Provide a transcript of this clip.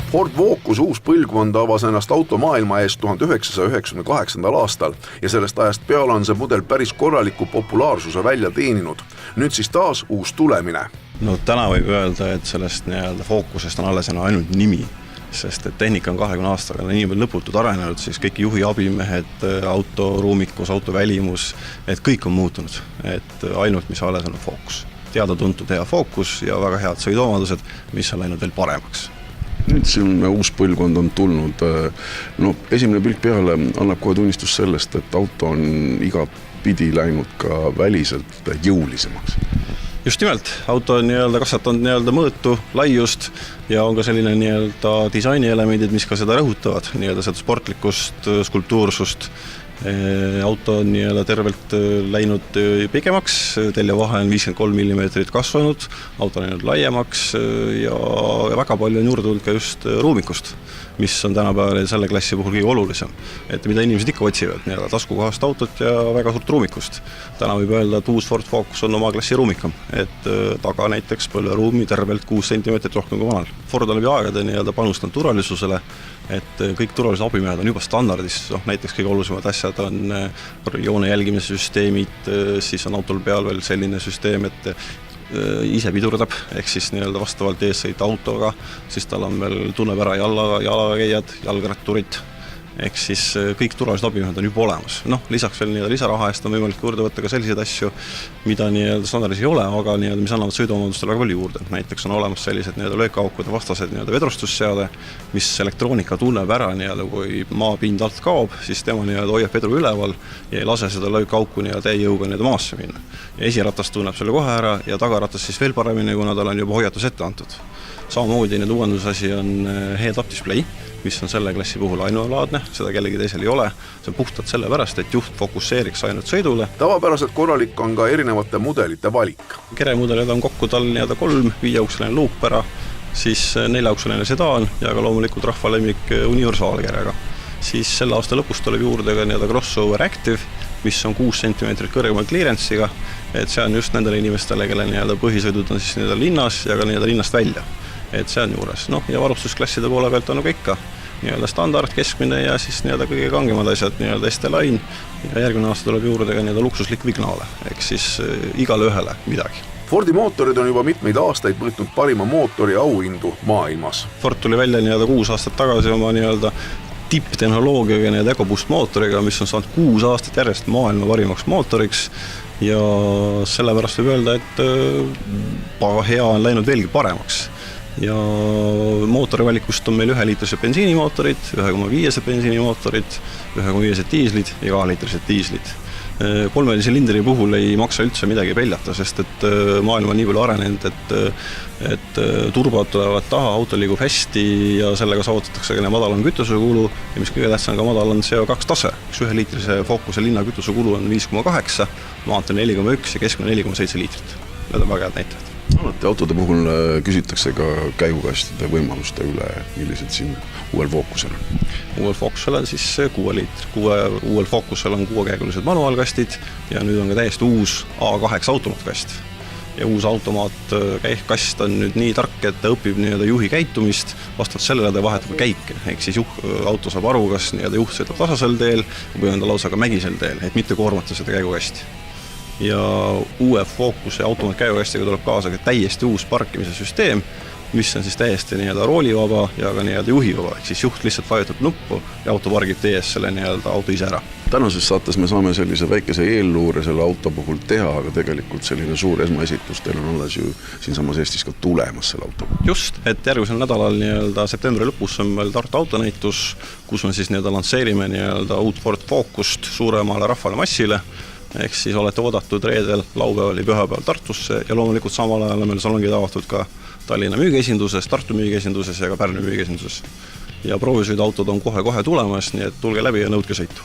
Ford Focus uus põlvkond avas ennast automaailma eest 1998. aastal ja sellest ajast peale on see mudel päris korraliku populaarsuse välja teeninud. Nüüd siis taas uus tulemine. No täna võib öelda, et sellest Focusest on alles ainult nimi, sest et tehnika on 20 aastaga nii lõputult arenenud, siis kõik juhi abimehed, auto ruumikus, auto välimus, et kõik on muutunud, et ainult mis alles on Focus. Teada-tuntud hea Focus ja väga head sõiduomadused, mis on läinud veel paremaks. Nüüd siin uus põlvkond on tulnud, esimene pilk peale annab kohe tunnistus sellest, et auto on iga pidi läinud ka väliselt jõulisemaks. Just nimelt, auto on kasvatanud mõõtu, laiust ja on ka selline disainielemendid, mis ka seda rõhutavad, seda sportlikkust, skulptuursust. Auto on tervelt läinud pikemaks, teljevahe on 53 mm kasvanud, auto on läinud laiemaks ja väga palju on juurde tulnud ka just ruumikust, mis on tänapäeval selle klassi puhul kõige olulisem. Et mida inimesed ikka otsivad, taskukohast autot ja väga suurt ruumikust. Täna võib öelda, et uus Ford Focus on oma klassi ruumikam, et taga näiteks põlveruumi tervelt 6 cm rohkem kui vanal. Ford on läbi aegade panustanud turvalisusele, et kõik turvalisuse abimehed on juba standardis, näiteks kõige olulisemad asjad on joone jälgimise süsteemid, siis on autol peal veel selline süsteem, et ise pidurdab, ehk siis vastavalt eessõita autoga, siis tal on veel tunneb ära jalakäijad, jalgratturid, ehk siis kõik turvalised abimehed on juba olemas. Lisaks veel lisaraha eest on võimalik juurde võtta ka selliseid asju, mida standardis ei ole, aga mis annavad sõiduomandustele väga palju juurde. Näiteks on olemas sellised löökaaukude vastased vedrustusseade, mis elektroonika tunneb ära, kui maapind alt kaob, siis tema hoiab vedru üleval ja ei lase seda löökaauku täie jõuga maasse minna. Ja esiratas tunneb selle kohe ära ja tagaratas siis veel paremini, kuna tal on juba hoiatus ette antud. Samamoodi uuendusasi on head-up display, mis on selle klassi puhul ainulaadne, seda kellegi teisel ei ole. See on puhtalt sellepärast, et juht fokusseeriks ainult sõidule. Tavapäraselt korralik on ka erinevate mudelite valik. Keremudelid on kokku tal 3, 5-aukseline luupera, siis 4-aukseline sedaan ja ka loomulikult rahvalemmik universaalkerega. Siis selle aasta lõpus tuleb juurde ka Crossover Active, mis on 6 cm kõrgema clearance'iga, et see on just nendele inimestele, kelle põhisõidud on siis linnas ja ka linnast välja. Et see on juures. Ja varustusklasside poole pealt on ikka standard, keskmine ja siis kõige kangemad asjad, ST-Line ja järgmine aasta tuleb juurde ka luksuslik Vignaale, ehk siis igale ühele midagi. Fordi mootorid on juba mitmeid aastaid võtnud parima mootori auhindu maailmas. Ford tuli välja 6 aastat tagasi oma tipptehnoloogiaga EcoBoost mootoriga, mis on saanud 6 aastat järjest maailma parimaks mootoriks ja sellepärast võib öelda, et hea on läinud veelgi paremaks. Ja mootorivalikust on meil 1-liitrised bensiinimootorid, 1,5 bensiinimootorid, 1,5 diislid ja 2-liitrised diislid. 3 silindri puhul ei maksa üldse midagi peljata, sest et maailm on nii palju arenenud, et turbad tulevad taha, auto liigub hästi ja sellega saavutatakse ka madalam kütusekulu ja mis kõige tähtsam ka madal on CO2 tase. 1-liitrise Focuse linna kütusekulu on 5,8, maanteel 4,1 ja keskmine 4,7 liitrit. Need on väga head näitajad. Autode puhul küsitakse ka käigukastide võimaluste üle, millised siin uuel Focusel on? Uuel Focusel on siis 6 liitr. Uuel Focusel on 6-käegulised manuaalkastid ja nüüd on ka täiesti uus A8 automaatkast. Ja uus automaatkast on nüüd nii tark, et ta õpib juhi käitumist, vastavalt sellele ta vahetab käike. Ehk siis auto saab aru, kas juht sõidab tasasel teel või on ta lausa ka mägisel teel, et mitte koormata seda käigukasti. Ja uue Focuse automaatkäigukastiga tuleb kaasa ka täiesti uus parkimise süsteem, mis on siis täiesti roolivaba ja ka juhivaba, ehk siis juht lihtsalt vajutab nuppu ja auto pargib teie ees selle auto ise ära. Tänases saates me saame sellise väikese eelluure selle auto puhul teha, aga tegelikult selline suur esmaesitus teil on alles ju siinsamas Eestis ka tulemas selle auto. Just, et järgmisel nädalal septembri lõpus on meil Tartu autonäitus, kus me siis lansseerime uut Ford Focust suuremale rahvale massile. Ehk siis olete oodatud reedel, laupäeval ja pühapäeval Tartusse ja loomulikult samal ajal on meil salongid avatud ka Tallinna müügiesinduses, Tartu müügiesinduses ja ka Pärnu müügiesinduses. Ja proovisõiduautod on kohe tulemas, nii et tulge läbi ja nõudke sõitu.